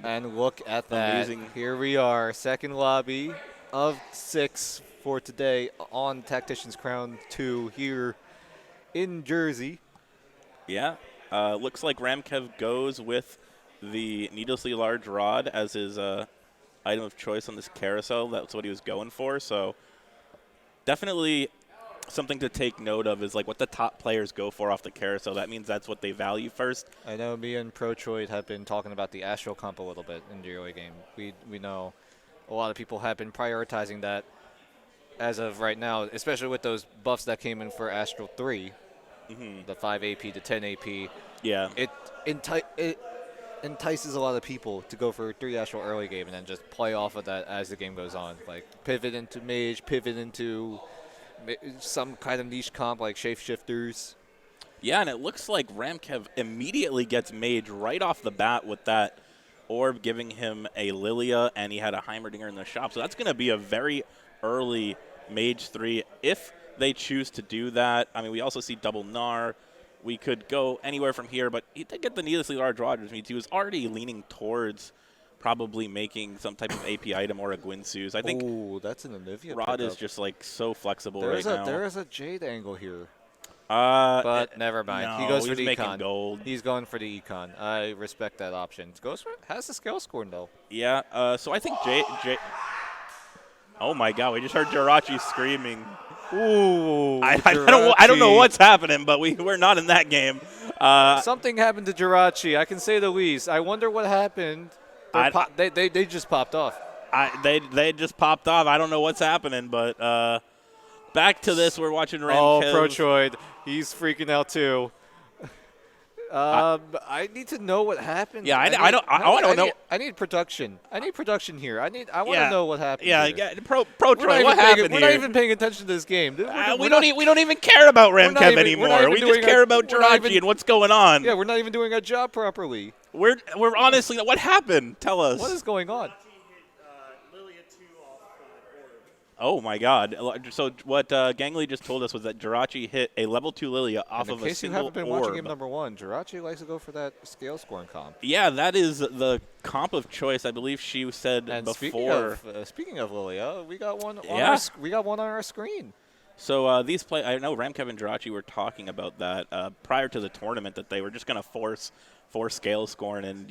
And look at that. Amazing. Here we are, second lobby of 6 for today on Tactician's Crown 2 here in Jersey. Yeah. Looks like Ramkev goes with the needlessly large rod as his item of choice on this carousel. That's what he was going for. So definitely something to take note of is like what the top players go for off the carousel. That means that's what they value first. I know me and ProTroid have been talking about the Astral comp a little bit in the early game. We know a lot of people have been prioritizing that as of right now, especially with those buffs that came in for Astral 3, the 5 AP to 10 AP. Yeah. It entices a lot of people to go for 3 Astral early game and then just play off of that as the game goes on. Like pivot into mage, pivot into some kind of niche comp like shapeshifters. Yeah, and it looks like Ramkev immediately gets mage right off the bat with that orb giving him a Lilia, and he had a Heimerdinger in the shop. So that's going to be a very early mage 3 if they choose to do that. I mean, we also see double Gnar. We could go anywhere from here, but he did get the needlessly large rod, which means he was already leaning towards probably making some type of AP item or a Gwynsu's. I think that's an Olivia rod pickup. is just like so flexible right now. There is a Jade angle here. But never mind. No, he goes for the making econ. Gold. He's going for the econ. I respect that option. Goes for has the scale scoring though. Yeah. So I think Jay. Oh my God! We just heard Jirachi screaming. Ooh. I don't know what's happening, but we're not in that game. Something happened to Jirachi. I can say the least. I wonder what happened. They just popped off. They just popped off. I don't know what's happening, but back to this. We're watching Ramkev. Oh, ProTroid. He's freaking out too. I need to know what happened. Yeah, I don't know. I need production. I need production here. I want to know what happened. Yeah, here. ProTroid. What happened We're here? not even paying attention to this game. We don't even care about Ramkev anymore. We just care about Jirachi and what's going on. Yeah, we're not even doing our job properly. We're honestly, what happened? Tell us. What is going on? Oh my God! So what Gangly just told us was that Jirachi hit a level 2 Lilia off of a single orb. In case you haven't been watching game number 1, Jirachi likes to go for that scale scoring comp. Yeah, that is the comp of choice. I believe she said and before. Speaking of Lilia, we got one. We got one on our screen. So I know Ramkev and Jirachi were talking about that prior to the tournament, that they were just going to force scale scoring and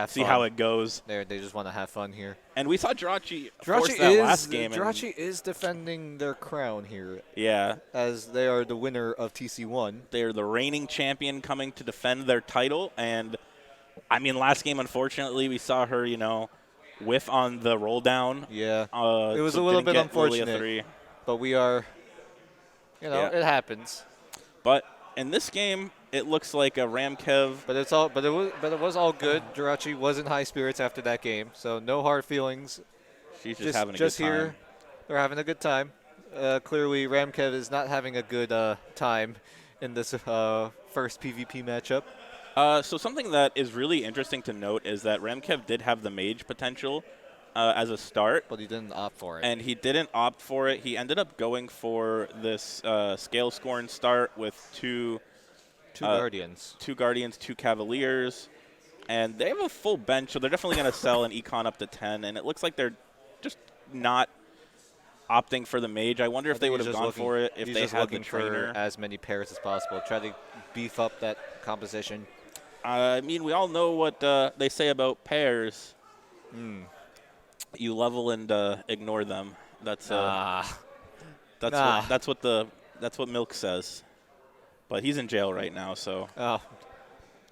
see how it goes. They just want to have fun here. And we saw Jirachi force that last game. Jirachi is defending their crown here. Yeah, as they are the winner of TC1. They are the reigning champion coming to defend their title. And I mean, last game, unfortunately, we saw her, whiff on the roll down. Yeah, it was a little bit unfortunate. 3. But we are, it happens. But in this game, it looks like a Ramkev. But it was all good. Jirachi was in high spirits after that game, so no hard feelings. She's just having a good time. Here, they're having a good time. Clearly, Ramkev is not having a good time in this first PvP matchup. So something that is really interesting to note is that Ramkev did have the mage potential as a start. But he didn't opt for it. And he didn't opt for it. He ended up going for this scale scoring start with two Guardians. 2 Guardians, 2 Cavaliers. And they have a full bench, so they're definitely going to sell an Econ up to 10. And it looks like they're just not opting for the mage. I wonder if they would have gone for it if they had the trainer. For as many pairs as possible. Try to beef up that composition. I mean, we all know what they say about pairs. You level and ignore them. That's what Milk says. But he's in jail right now, so. Oh,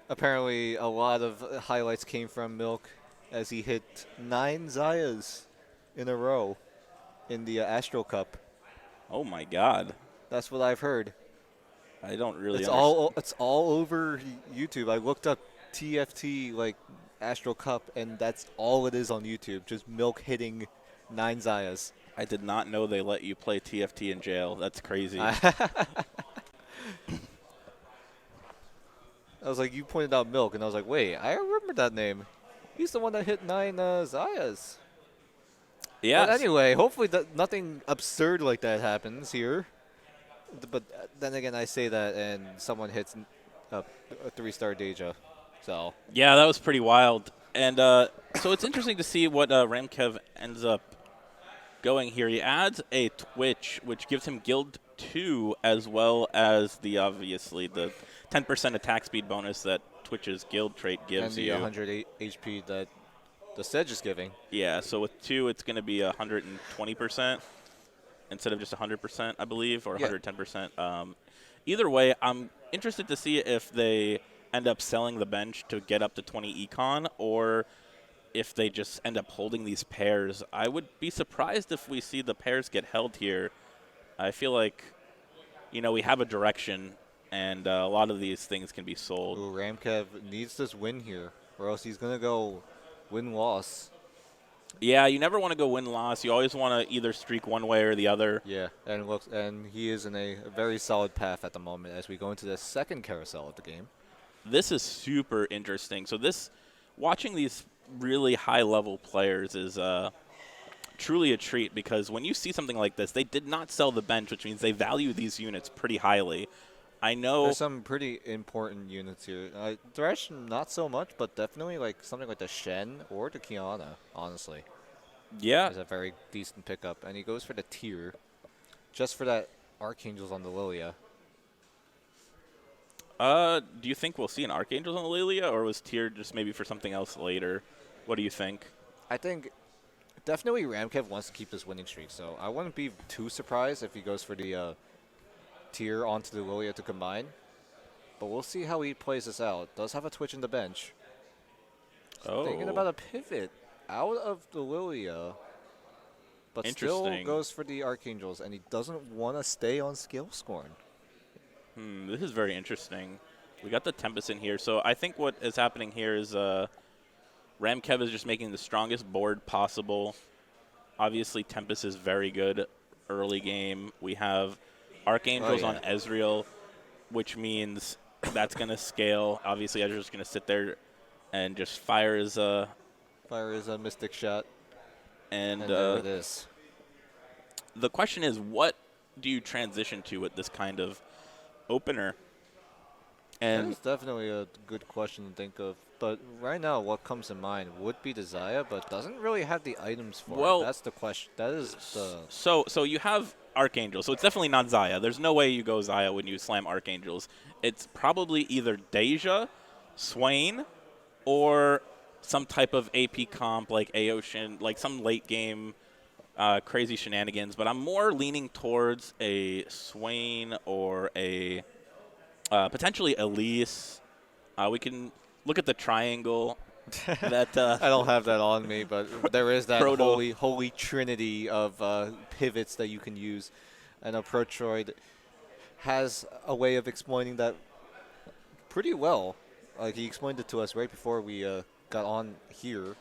apparently a lot of highlights came from Milk as he hit 9 Zayas in a row in the Astral Cup. Oh my God. That's what I've heard. I don't really. It's all over YouTube. I looked up TFT Astral Cup, and that's all it is on YouTube. Just Milk hitting 9 Zayas. I did not know they let you play TFT in jail. That's crazy. I was like, you pointed out Milk, and I was like, wait, I remember that name. He's the one that hit 9 Zayas. Yeah. But anyway, hopefully nothing absurd like that happens here. But then again, I say that, and someone hits a 3-star Deja. So. Yeah, that was pretty wild. And so it's interesting to see what Ramkev ends up going here. He adds a Twitch, which gives him Guild 2, as well as obviously the 10% attack speed bonus that Twitch's Guild trait gives And the you. 108 HP that the Sedge is giving. Yeah, so with 2, it's going to be 120% instead of just 100%, I believe, or 110%. Either way, I'm interested to see if they end up selling the bench to get up to 20 econ, or if they just end up holding these pairs. I would be surprised if we see the pairs get held here. I feel like, we have a direction, and a lot of these things can be sold. Ooh, Ramkev needs this win here, or else he's going to go win-loss. Yeah, you never want to go win-loss. You always want to either streak one way or the other. Yeah, and he is in a very solid path at the moment as we go into the second carousel of the game. This is super interesting. So watching these really high-level players is truly a treat, because when you see something like this, they did not sell the bench, which means they value these units pretty highly. I know there's some pretty important units here. Thresh, not so much, but definitely like something like the Shen or the Kiana, honestly. Yeah. Is a very decent pickup. And he goes for the tier just for that Archangels on the Lilia. Do you think we'll see an Archangels on the Lilia, or was tier just maybe for something else later? What do you think? I think definitely Ramkev wants to keep this winning streak, so I wouldn't be too surprised if he goes for the tier onto the Lilia to combine. But we'll see how he plays this out. Does have a Twitch in the bench. Oh. Thinking about a pivot out of the Lilia, but still goes for the Archangels, and he doesn't want to stay on Skill Scorn. This is very interesting. We got the Tempest in here, so I think what is happening here is Ramkev is just making the strongest board possible. Obviously, Tempest is very good early game. We have Archangels on Ezreal, which means that's going to scale. Obviously, Ezreal's going to sit there and just fire his a Mystic Shot. And there it is. The question is, what do you transition to with this kind of opener? And that is definitely a good question to think of. But right now, what comes to mind would be the Xayah, but doesn't really have the items for it. That's the question. That is the... So you have Archangel, so it's definitely not Xayah. There's no way you go Xayah when you slam Archangels. It's probably either Deja, Swain, or some type of AP comp like Aocean, like some late game crazy shenanigans. But I'm more leaning towards a Swain or a potentially Elise. We can look at the triangle. That I don't have that on me, but there is that holy trinity of pivots that you can use. And a Protroid has a way of exploiting that pretty well. Like he explained it to us right before we got on here.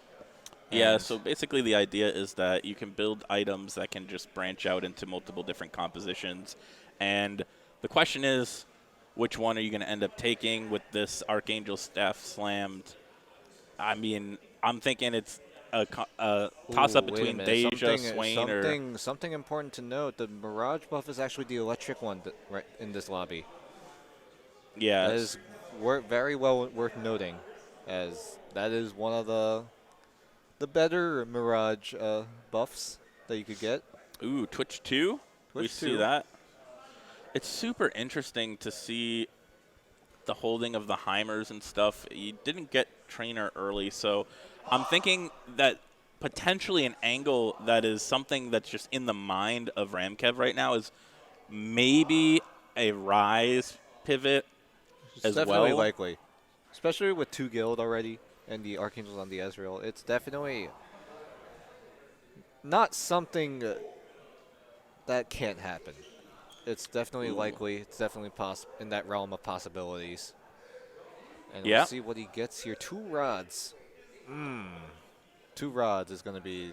Yeah, so basically the idea is that you can build items that can just branch out into multiple different compositions. And the question is, which one are you going to end up taking with this Archangel Staff slammed? I mean, I'm thinking it's a toss-up between Deja, Swain, or... Something important to note, the Mirage buff is actually the electric one right in this lobby. Yeah. That is very well worth noting, as that is one of the better Mirage buffs that you could get. Ooh, Twitch 2? We see that. It's super interesting to see the holding of the Heimers and stuff. You didn't get Trainer early, so I'm thinking that potentially an angle that is something that's just in the mind of Ramkev right now is maybe a Rise pivot as well. Definitely likely, especially with 2 guild already and the Archangels on the Ezreal. It's definitely not something that can't happen. It's definitely likely. It's definitely in that realm of possibilities. And we'll see what he gets here. 2 rods. 2 rods is going to be...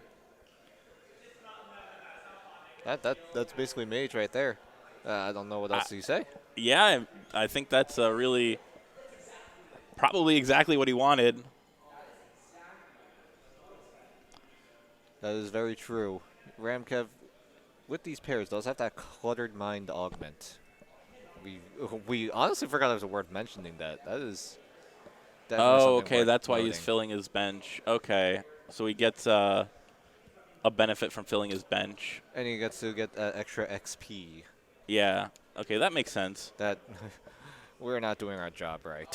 That's basically Mage right there. I don't know what else you say. Yeah, I think that's really probably exactly what he wanted. That is very true. Ramkev, with these pairs, does have that cluttered mind augment. We honestly forgot there was a word mentioning that. That is Definitely Oh, something okay, worth that's why he's noting. filling his bench. Okay, so he gets a benefit from filling his bench. And he gets to get extra XP. Yeah. Okay, that makes sense. That we're not doing our job right.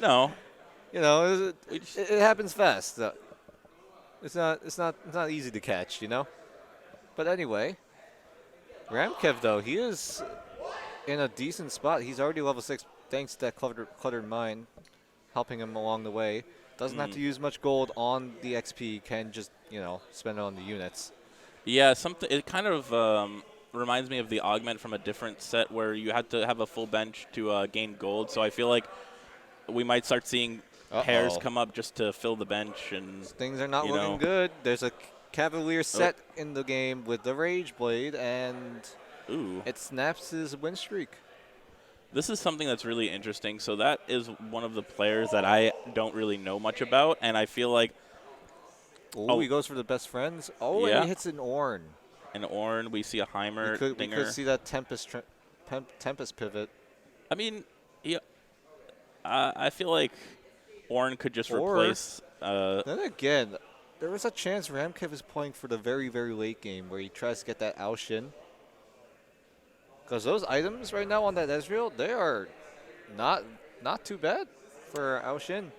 No, You know, it, we just, it happens fast. It's not easy to catch, you know. But anyway, Ramkev though, he is in a decent spot. He's already level 6 thanks to that cluttered mind helping him along the way. Doesn't have to use much gold on the XP. Can just, you know, spend it on the units. yeah, something. It kind of reminds me of the augment from a different set where you had to have a full bench to gain gold. So I feel like we might start seeing pairs come up just to fill the bench, and Things are not you looking know. good. There's a Cavalier set in the game with the Rage Blade, and Ooh. it snaps his win streak. This is something that's really interesting. So that is one of the players that I don't really know much about, and I feel like Oh, he goes for the best friends. Oh, yeah. and he hits an Ornn. In Ornn, we see a Heimer We dinger. could see that Tempest pivot. I mean, yeah, I feel like Ornn could just Or- replace. Then again, there was a chance Ramkev is playing for the very, very late game where he tries to get that Aoshin. Because those items right now on that Ezreal, they are not too bad for Aoshin.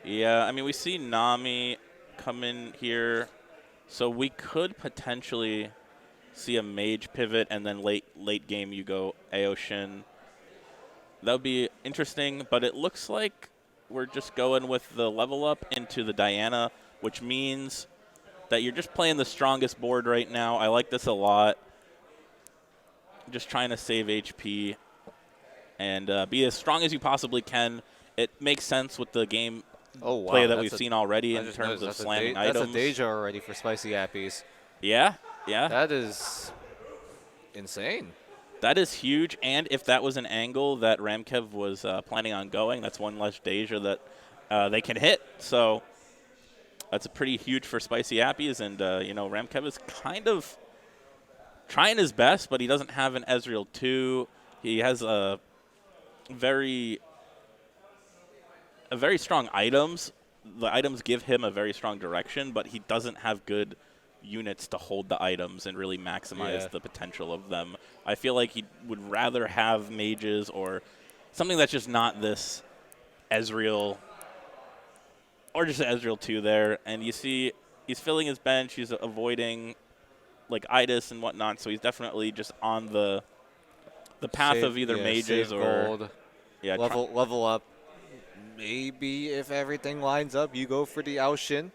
Yeah, I mean, we see Nami come in here, so we could potentially see a mage pivot, and then late game you go Aoshin. That would be interesting, but it looks like we're just going with the level up into the Diana, which means that you're just playing the strongest board right now. I like this a lot. Just trying to save HP and be as strong as you possibly can. It makes sense with the game play that we've seen already in terms of slamming items. That's a Deja already for SpicyAppies. Yeah, yeah. That is insane. That is huge, and if that was an angle that Ramkev was planning on going, that's one less Deja that they can hit. So that's a pretty huge for SpicyAppies, and Ramkev is kind of trying his best, but he doesn't have an Ezreal 2. He has very strong items. The items give him a very strong direction, but he doesn't have good units to hold the items and really maximize the potential of them. I feel like he would rather have mages or something that's just not this Ezreal or just Ezreal 2 there. And you see he's filling his bench. He's avoiding like Idis and whatnot, so he's definitely just on the path of either mages or gold, level up. Maybe if everything lines up, you go for the Aoshin.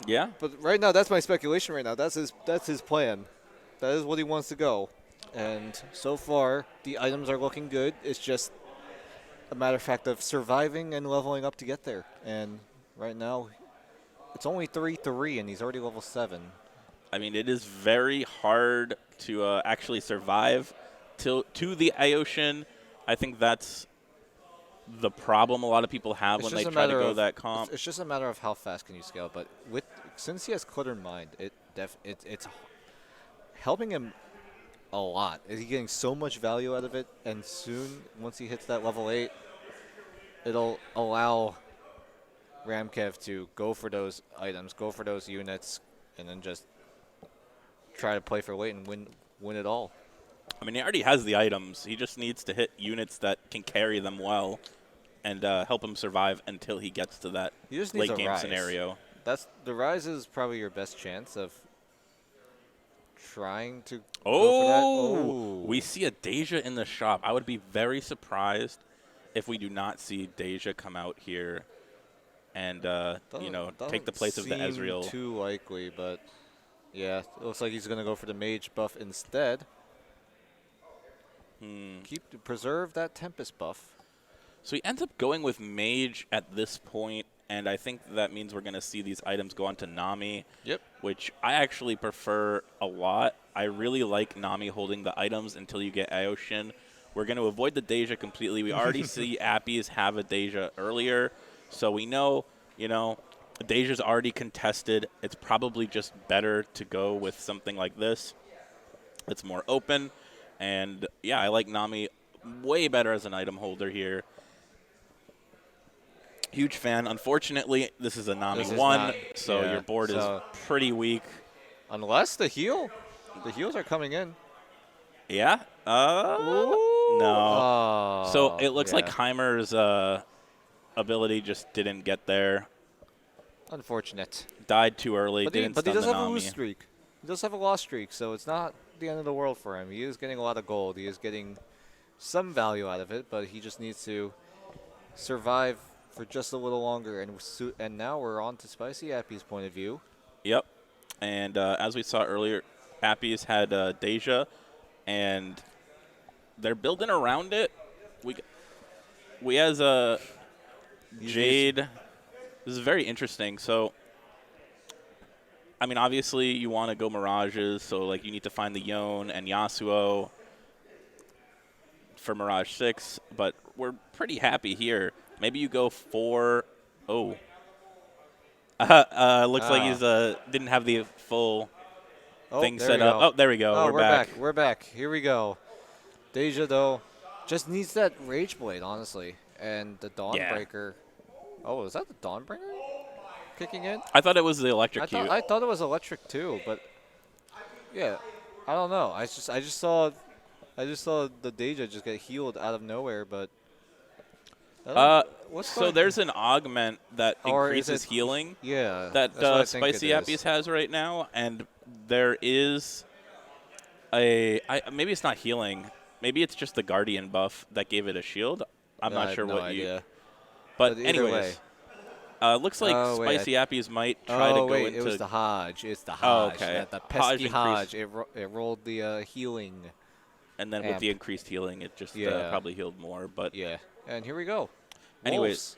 Yeah. But right now, that's my speculation. Right now, that's his plan. That is what he wants to go. And so far, the items are looking good. It's just a matter of fact of surviving and leveling up to get there. And right now, it's only 3-3, and he's already level 7. I mean, it is very hard to actually survive to the Aoshin. I think that's the problem a lot of people have when they try to go that comp. It's just a matter of how fast can you scale. But since he has cluttered mind, it's helping him a lot. He's getting so much value out of it, and soon, once he hits that level 8, it'll allow Ramkev to go for those items, go for those units, and then just try to play for late and win it all. I mean, he already has the items. He just needs to hit units that can carry them well and help him survive until he gets to that late game scenario. The Rise is probably your best chance of trying to Oh, go for that. Oh, we see a Deja in the shop. I would be very surprised if we do not see Deja come out here and take the place of the Ezreal. Too likely, but yeah, it looks like he's gonna go for the mage buff instead. Preserve that Tempest buff. So he ends up going with mage at this point, and I think that means we're going to see these items go on to Nami. Yep. Which I actually prefer a lot. I really like Nami holding the items until you get Aoshin. We're going to avoid the Deja completely. We already see Appies have a Deja earlier, so we know, Deja's already contested. It's probably just better to go with something like this. It's more open. And, yeah, I like Nami way better as an item holder here. Huge fan. Unfortunately, this is a Nami This is 1, not- so yeah, your board is so- pretty weak. Unless the heals are coming in. Yeah? Ooh. No. So it looks like yeah. Heimer's ability just didn't get there. Unfortunate. Died too early. But Didn't he stun does the have a Nami. lose streak. He does have a loss streak, so it's not the end of the world for him. He is getting a lot of gold. He is getting some value out of it, but he just needs to survive for just a little longer. And now we're on to SpicyAppies' point of view. Yep. And as we saw earlier, Appies had Deja, and they're building around it. We as a Jade. This is very interesting. So, I mean, obviously you want to go Mirages, so like you need to find the Yone and Yasuo for Mirage 6, but we're pretty happy here. Maybe you go for looks like he's didn't have the full thing there set we up. go. Oh, there we go. Oh, we're back. We're back. Here we go. Deja, though, just needs that Rage Blade, honestly. And the Dawnbreaker. Oh, is that the Dawnbreaker kicking in? I thought it was the electrocute. I thought it was electric too, but yeah, I don't know. I just saw the Deja just get healed out of nowhere, but so there's an augment that increases healing. Yeah, that SpicyAppies has right now, and there is maybe it's not healing. Maybe it's just the Guardian buff that gave it a shield. I'm not sure what idea. you. But anyways, looks like SpicyAppies might try to go into. It was the Hodge. It's the Hodge. Oh, okay. The pesky Hodge. It rolled the healing. And then with the increased healing, it just probably healed more. But yeah. And here we go. Anyways,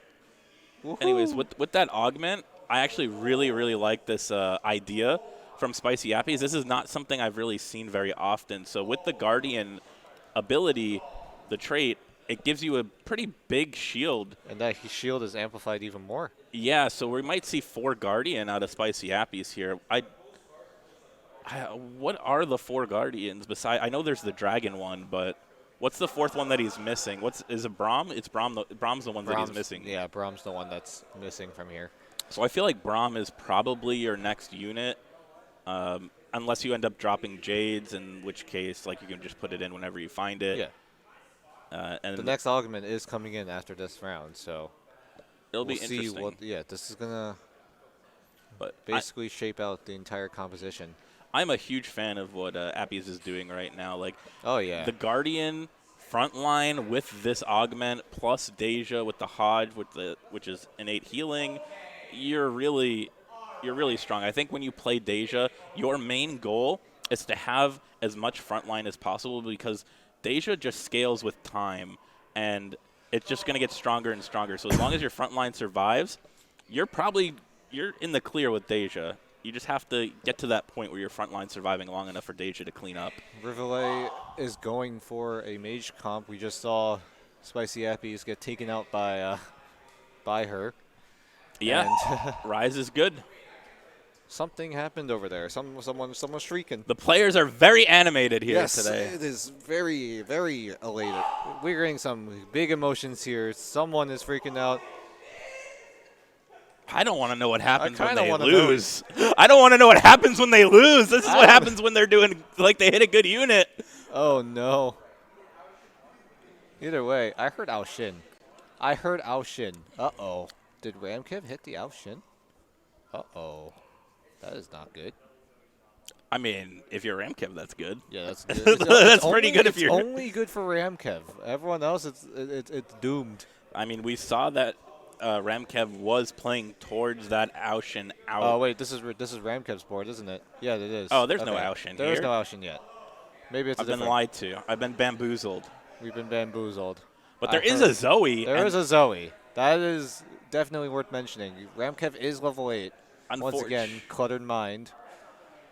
with that augment, I actually really like this idea from SpicyAppies. This is not something I've really seen very often. So with the Guardian ability, the trait, it gives you a pretty big shield. And that shield is amplified even more. Yeah, so we might see 4 Guardian out of SpicyAppies here. What are the 4 Guardians? I know there's the Dragon one, but what's the 4th one that he's missing? Is it Braum? It's Braum. Braum's the one that he's missing. Yeah, Braum's the one that's missing from here. So I feel like Braum is probably your next unit, unless you end up dropping Jades, in which case, like, you can just put it in whenever you find it. Yeah. And the next augment is coming in after this round, so it'll be interesting. This is gonna basically shape out the entire composition. I'm a huge fan of what Appies is doing right now. Like, the Guardian frontline with this augment plus Deja with the Hodge which is innate healing. You're really strong. I think when you play Deja, your main goal is to have as much frontline as possible, because Deja just scales with time, and it's just going to get stronger and stronger. So as long as your frontline survives, you're in the clear with Deja. You just have to get to that point where your frontline's surviving long enough for Deja to clean up. Rivalet is going for a mage comp. We just saw SpicyAppies get taken out by her. Yeah, Rise is good. Something happened over there. Someone's shrieking. The players are very animated here today. Yes, it is very, very elated. We're getting some big emotions here. Someone is freaking out. I don't want to know what happens when they lose. I don't want to know what happens when they lose. This is what happens when they're doing, like, they hit a good unit. Oh, no. Either way, I heard Ao Shin. Uh-oh. Did Ramkev hit the Ao Shin? Uh-oh. That is not good. I mean, if you're Ramkev, that's good. Yeah, that's good. That's pretty good if you're... It's only good for Ramkev. Everyone else, it's doomed. I mean, we saw that Ramkev was playing towards that Ao Shin out. Oh, wait, this is Ramkev's board, isn't it? Yeah, it is. Oh, there's no Ao Shin here. There's no Ao Shin yet. Maybe it's I've been lied to. I've been bamboozled. We've been bamboozled. But there is a Zoe. There is a Zoe. That is definitely worth mentioning. Ramkev is level 8. Once again, cluttered mind.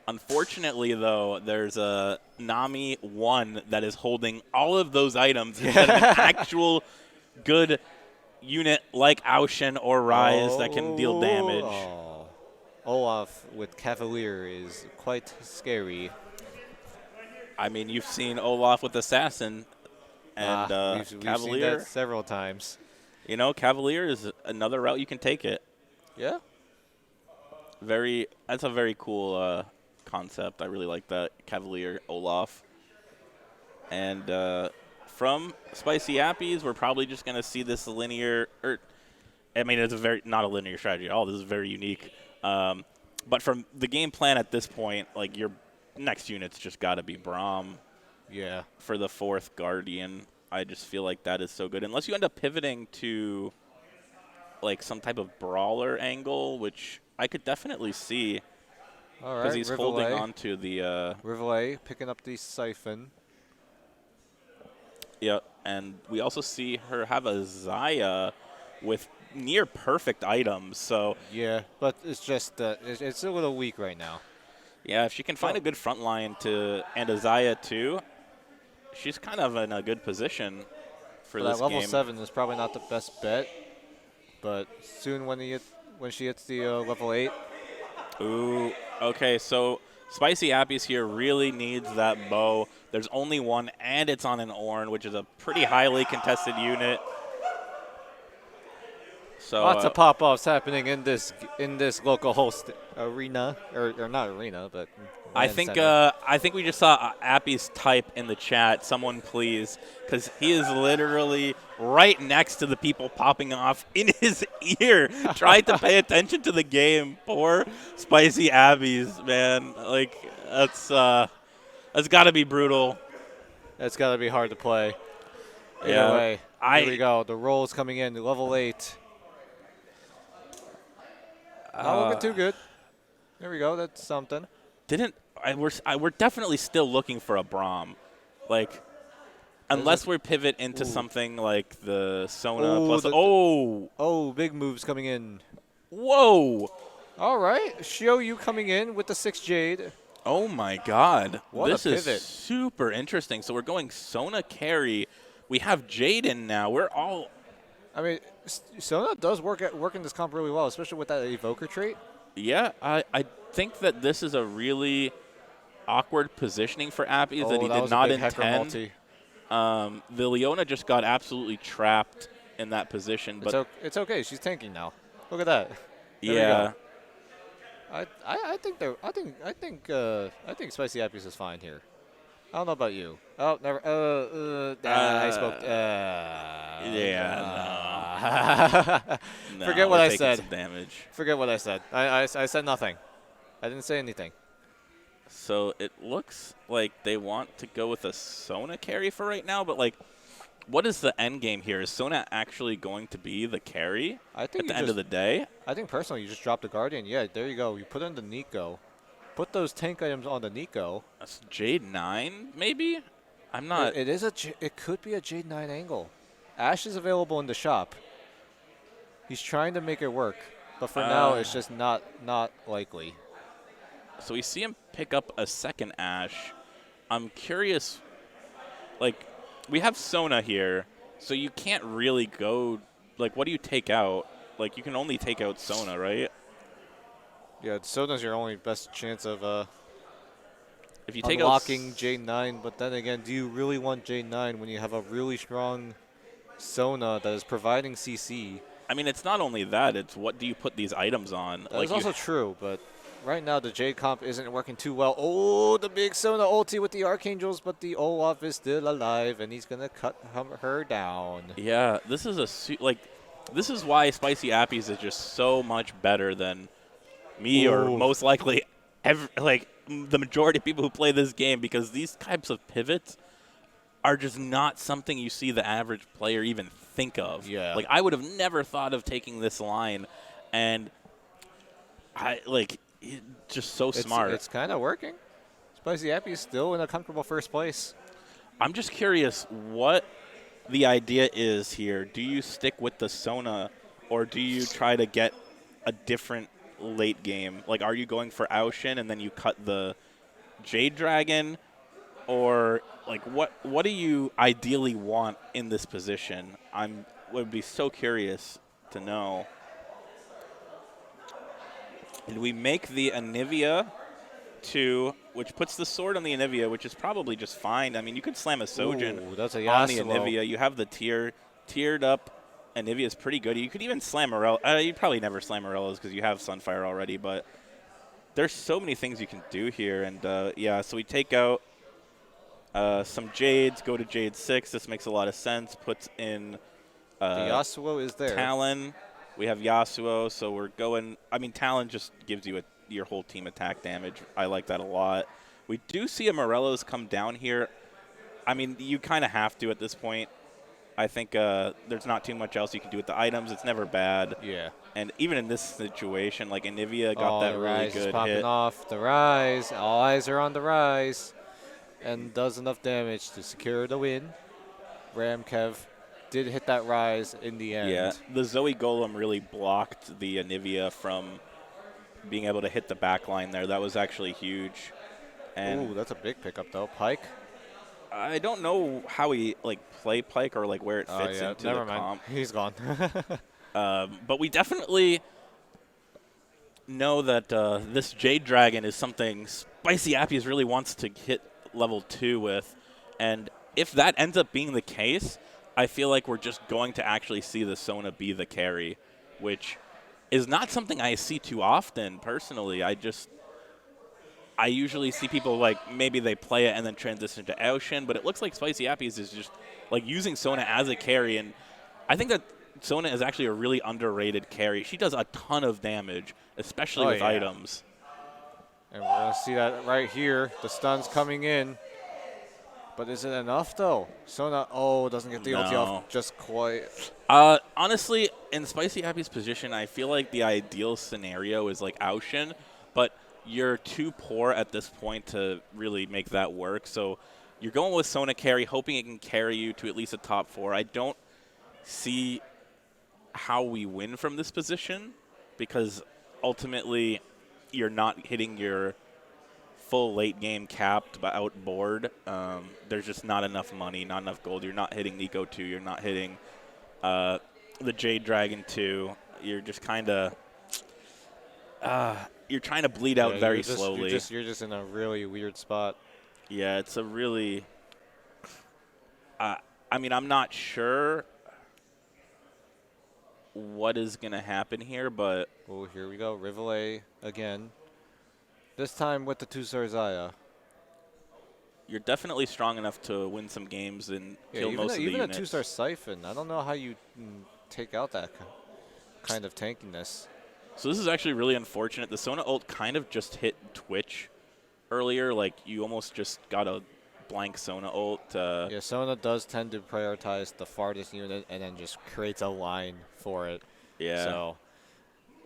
Unfortunately, though, there's a Nami 1 that is holding all of those items instead of an actual good unit like Ao Shin or Rise that can deal damage. Oh. Olaf with Cavalier is quite scary. I mean, you've seen Olaf with Assassin and we've Cavalier. seen that several times. You know, Cavalier is another route you can take it. Yeah. That's a very cool concept. I really like that, Cavalier Olaf. And from SpicyAppies, we're probably just going to see this linear, I mean, it's not a linear strategy at all. This is very unique. But from the game plan at this point, like, your next unit's just got to be Braum. Yeah. For the 4th Guardian. I just feel like that is so good. Unless you end up pivoting to, like, some type of brawler angle, which I could definitely see. All right. Because he's holding on to the... Rivale picking up the Siphon. Yeah, and we also see her have a Zaya with near perfect items. So yeah, but it's just it's a little weak right now. Yeah, if she can find a good front line and a Zaya too, she's kind of in a good position for this level game. 7 is probably not the best bet, but soon when she hits the level 8. Ooh, okay, so SpicyAppies here really needs that bow. There's only one, and it's on an Ornn, which is a pretty highly contested unit. So lots of pop-offs happening in this Localhost arena, or not arena, but I think we just saw Appies type in the chat, "Someone please," because he is literally right next to the people popping off in his ear, trying to pay attention to the game. Poor SpicyAppies, man. Like that's got to be brutal. That's got to be hard to play. Yeah. Either way, here we go. The roll's coming in. Level 8. Not looking too good. There we go. That's something. We're definitely still looking for a Braum, like unless we pivot into something like the Sona plus. Big moves coming in. Whoa! All right, Shioyu coming in with the 6 Jade. Oh my God! What this a pivot. Is super interesting. So we're going Sona carry. We have Jaden now. We're all. I mean, Sona does work in this comp really well, especially with that Evoker trait. Yeah, I think that this is a really awkward positioning for Appies that he did not intend. The Leona just got absolutely trapped in that position. But it's okay. She's tanking now. Look at that. Yeah. I think SpicyAppies is fine here. I don't know about you. Oh, never. I spoke. No, Forget what I said. Some damage. Forget what I said. I said nothing. I didn't say anything. So it looks like they want to go with a Sona carry for right now, but like, what is the end game here? Is Sona actually going to be the carry at the end of the day? I think personally, you just drop the Guardian. Yeah, there you go. You put in the Nico. Put those tank items on the Nico. That's Jade 9, maybe? I'm not. It could be a Jade 9 angle. Ashe is available in the shop. He's trying to make it work, but for now, it's just not likely. So we see him pick up a second Ashe. I'm curious, like, we have Sona here, so you can't really go, like, what do you take out? Like, you can only take out Sona, right? Yeah, Sona's your only best chance of if you take unlocking J9, but then again, do you really want J9 when you have a really strong Sona that is providing CC? I mean, it's not only that, it's what do you put these items on? That's also true, but right now the Jade comp isn't working too well. Oh, the big Sona ulti with the Archangels, but the Olaf is still alive, and he's going to cut her down. Yeah, this is this is why SpicyAppies is just so much better than me or most likely the majority of people who play this game, because these types of pivots are just not something you see the average player even think of. Yeah. Like, I would have never thought of taking this line, and just so smart. It's kind of working. SpicyAppies is still in a comfortable first place. I'm just curious what the idea is here. Do you stick with the Sona, or do you try to get a different late game? Like, are you going for Aushin and then you cut the Jade Dragon? Or, like, what do you ideally want in this position? Would be so curious to know. Did we make the Anivia 2, which puts the sword on the Anivia, which is probably just fine. I mean, you could slam a Sojin that's a on the Yasuo. Anivia. You have the tiered up Anivia is pretty good. You could even slam Morella. You'd probably never slam Morellas because you have Sunfire already, but there's so many things you can do here. And, yeah, so we take out some Jades, go to Jade 6. This makes a lot of sense. Puts in the Yasuo is there. Talon. We have Yasuo, so we're going. I mean, Talon just gives you your whole team attack damage. I like that a lot. We do see a Morello's come down here. I mean, you kind of have to at this point. I think there's not too much else you can do with the items. It's never bad. Yeah. And even in this situation, like Anivia got that really good is popping hit. off. The Rise. All eyes are on the Rise. And does enough damage to secure the win. Ramkev did hit that Rise in the end. Yeah, the Zoe Golem really blocked the Anivia from being able to hit the back line there. That was actually huge. And ooh, that's a big pickup, though. Pike? I don't know how he play Pike or where it fits into never the mind. comp. He's gone. But we definitely know that this Jade Dragon is something SpicyAppies really wants to hit level 2 with. And if that ends up being the case, I feel like we're just going to actually see the Sona be the carry, which is not something I see too often personally. I usually see people maybe they play it and then transition to Ocean, but it looks like SpicyAppies is just using Sona as a carry, and I think that Sona is actually a really underrated carry. She does a ton of damage, especially with items. And we're going to see that right here. The stun's coming in. But is it enough, though? Sona, doesn't get the ulti off just quite. Honestly, in SpicyAppies' position, I feel like the ideal scenario is Ocean, but you're too poor at this point to really make that work. So you're going with Sona carry, hoping it can carry you to at least a top 4. I don't see how we win from this position because ultimately you're not hitting your full late game capped but outboard. There's just not enough money, not enough gold. You're not hitting Nico 2. You're not hitting the Jade Dragon 2. You're just kind of you're trying to bleed out very slowly. You're just in a really weird spot. Yeah, it's a really. I mean, I'm not sure what is going to happen here, but. Oh, here we go. Rivale again. This time with the 2-star Zaya. You're definitely strong enough to win some games and kill most of the units. Even a 2-star Siphon. I don't know how you take out that kind of tankiness. So this is actually really unfortunate. The Sona ult kind of just hit Twitch earlier. You almost just got a blank Sona ult. Yeah, Sona does tend to prioritize the farthest unit and then just creates a line for it. Yeah. So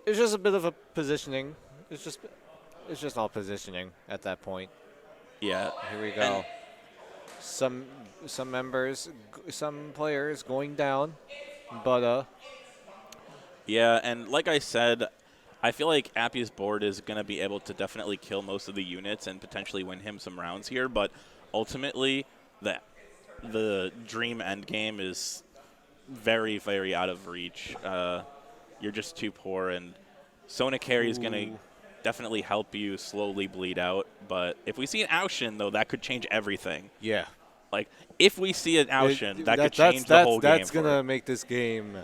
it's just a bit of a positioning. It's just all positioning at that point. Yeah. Here we go. Some players going down, but yeah, and like I said, I feel like Appy's board is going to be able to definitely kill most of the units and potentially win him some rounds here, but ultimately the dream endgame is very, very out of reach. You're just too poor, and Sona carry is going to definitely help you slowly bleed out, but if we see an Ocean, though, that could change everything. Yeah. If we see an Ocean, that could change the whole game. That's going to make this game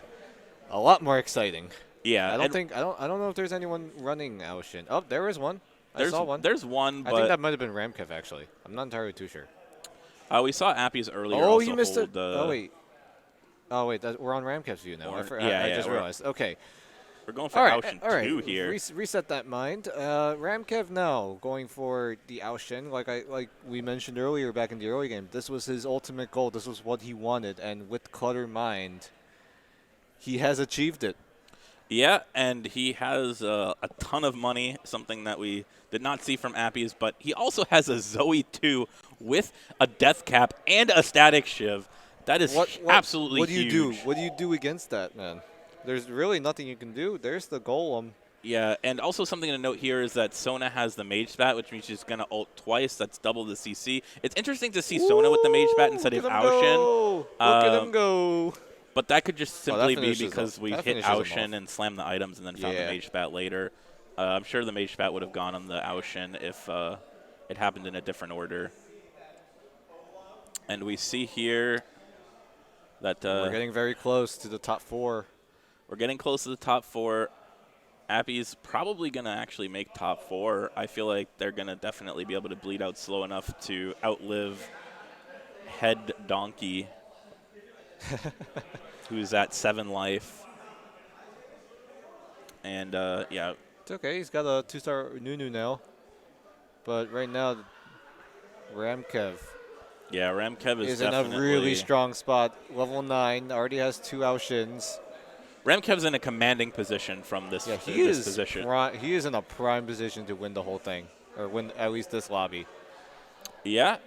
a lot more exciting. Yeah. I don't know if there's anyone running Ocean. Oh, there is one. I saw one. There's one, but I think that might have been Ramkev, actually. I'm not entirely too sure. We saw Appy's earlier. Oh, you missed it. Oh, wait. We're on Ramkev's view now. I just realized. Okay. We're going for Ocean 2 here. Reset that mind. Ramkev now going for the Ocean. Like we mentioned earlier back in the early game, this was his ultimate goal. This was what he wanted. And with Clutter Mind, he has achieved it. Yeah, and he has a ton of money, something that we did not see from Appies, but he also has a Zoe 2 with a Death Cap and a Static Shiv. That is absolutely huge. What do you do against that, man? There's really nothing you can do. There's the Golem. Yeah, and also something to note here is that Sona has the Mage Spat, which means she's going to ult twice. That's double the CC. It's interesting to see Sona with the Mage Spat instead of Ocean. Look at him go. But that could just simply be because we hit Ocean and and slammed the items and then found the Mage Spat later. I'm sure the Mage Spat would have gone on the Ocean if it happened in a different order. And we see here That We're getting very close to the top 4. We're getting close to the top 4. Appy's probably going to actually make top 4. I feel like they're going to definitely be able to bleed out slow enough to outlive Head Donkey, who's at 7 life. And, yeah. It's okay. He's got a 2-star Nunu now. But right now, Ramkev. Yeah, Ramkev is definitely in a really strong spot. Level 9, already has 2 Aoshins. Ramkev's in a commanding position from this, Yeah, this position. He is in a prime position to win the whole thing, or win at least this lobby. Yeah.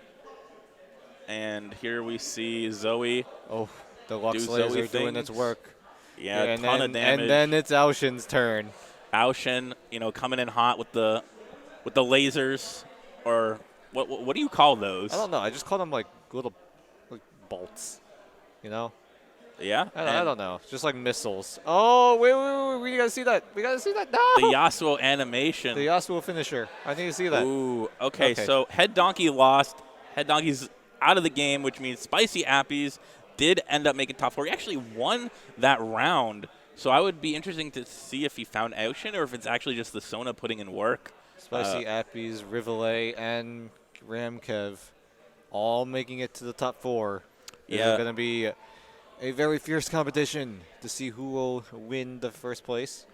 And here we see Zoe. Oh, the Lux Laser doing its work. Yeah, a ton of damage. And then it's Aoshin's turn. Aoshin, coming in hot with the lasers, or what do you call those? I don't know. I just call them like little bolts, Yeah? I don't know. Just like missiles. Oh, wait. We got to see that. We got to see that. No! The Yasuo animation. The Yasuo finisher. I need to see that. Ooh, okay. So Head Donkey lost. Head Donkey's out of the game, which means SpicyAppies did end up making top 4. He actually won that round. So I would be interesting to see if he found Aoshin or if it's actually just the Sona putting in work. SpicyAppies, Rivalet, and Ramkev all making it to the top 4. This is going to be a very fierce competition to see who will win the first place.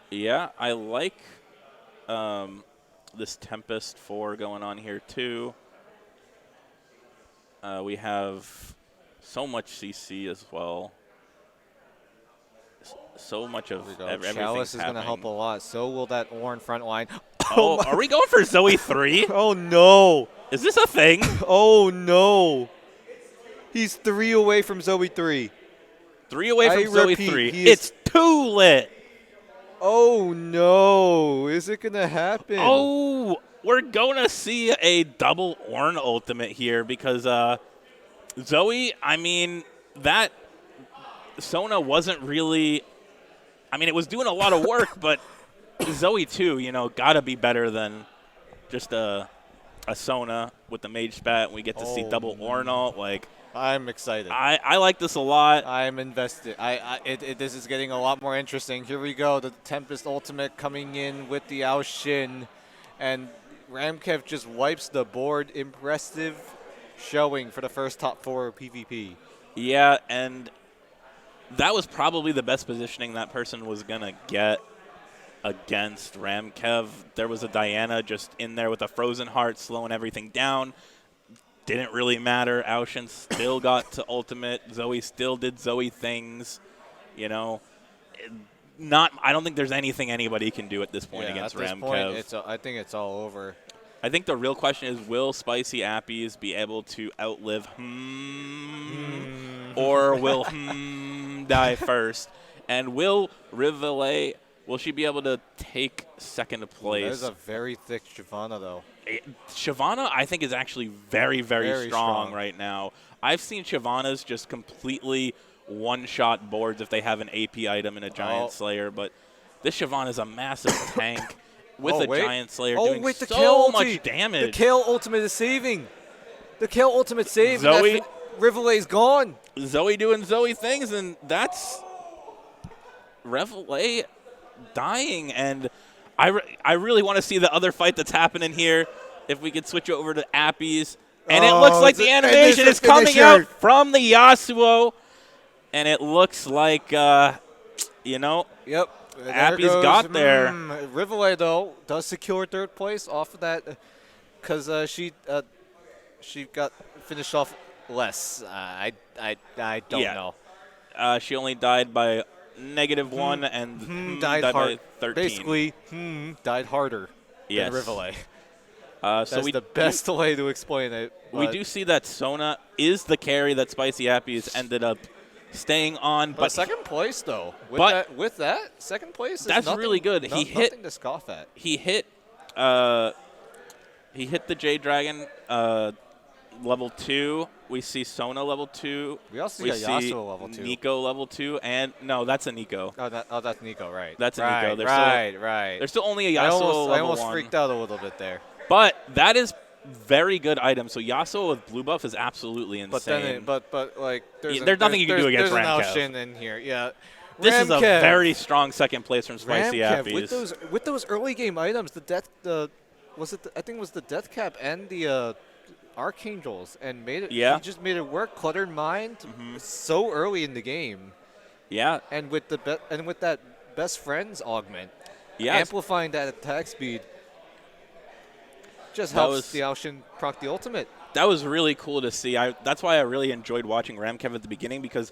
Yeah, I like this Tempest 4 going on here too. We have so much CC as well. So much of everything. Chalice is going to help a lot. So will that Ornn front line. Oh, are we going for Zoe 3? Oh, no. Is this a thing? Oh, no. He's 3 away from Zoe 3. 3 away from Zoe 3. It's too lit. Oh, no. Is it going to happen? Oh, we're going to see a double Ornn ultimate here because Zoe, I mean, that Sona wasn't really – I mean, it was doing a lot of work, but Zoe, too, got to be better than just a Sona with the Mage Spat. We get to see double Ornn ult. Like, I'm excited. I like this a lot. I'm invested. This is getting a lot more interesting. Here we go. The Tempest ultimate coming in with the Aoshin. And Ramkev just wipes the board. Impressive showing for the first top 4 PvP. Yeah, and that was probably the best positioning that person was going to get against Ramkev. There was a Diana just in there with a Frozen Heart slowing everything down. Didn't really matter. Aoshin still got to ultimate. Zoe still did Zoe things. I don't think there's anything anybody can do at this point against Ramkev. I think it's all over. I think the real question is, will SpicyAppies be able to outlive or will die first? And will Rivalet, will she be able to take second place? There's a very thick Shyvana, though. Shyvana, I think, is actually very, very strong right now. I've seen Shyvanas just completely one-shot boards if they have an AP item and a Giant Slayer, but this Shyvana is a massive tank with a Giant Slayer doing so much damage. The Kale ultimate is saving. The Kale ultimate saved. Zoe, Rivalet's gone. Zoe doing Zoe things, and that's Rivalet dying. And I really want to see the other fight that's happening here. If we could switch over to Appies. And it looks like the animation is coming out from the Yasuo. And it looks like, Yep. Appies got there. Rivalet, though, does secure third place off of that because she got finished off less. I don't know. She only died by -1 and died by 13. Basically, died harder than Rivalet. That's the best way to explain it. We do see that Sona is the carry that SpicyAppies ended up staying on. But second place, though. With that, second place is that's really good. Nothing to scoff at. He hit the Jade Dragon level 2. We see Sona level 2. We also see Yasuo level 2. Nico level 2. And no, that's a Nico. That's Nico, right. That's a Nico. Right. There's still only a Yasuo level 1. I almost freaked out a little bit there. But that is very good items. So Yasuo with blue buff is absolutely insane. But then, but like, there's nothing you can do against Ramkev. Ramkev. There's an Shin in here. Yeah. This is a Ramkev. very strong second place from SpicyAppies. With those early game items, I think it was the Death Cap and the Archangels, and made it. Yeah. He just made it work. Cluttered Mind so early in the game. Yeah. And with that best friends augment, yeah, amplifying that attack speed, just helps the Aoshin proc the ultimate. That was really cool to see. That's why I really enjoyed watching Ramkev at the beginning, because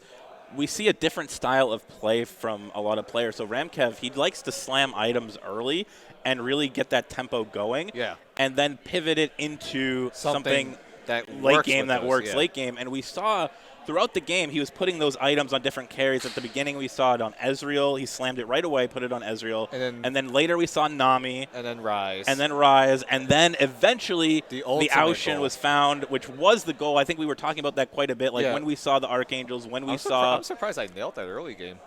we see a different style of play from a lot of players. So Ramkev, he likes to slam items early and really get that tempo going. Yeah. And then pivot it into something that late game that works works late game. And we saw throughout the game, he was putting those items on different carries. At the beginning, we saw it on Ezreal. He slammed it right away, put it on Ezreal. And then later we saw Nami. And then Rise. And then eventually the Aoshin was found, which was the goal. I think we were talking about that quite a bit. Like when we saw the Archangels, when we saw... I'm surprised I nailed that early game.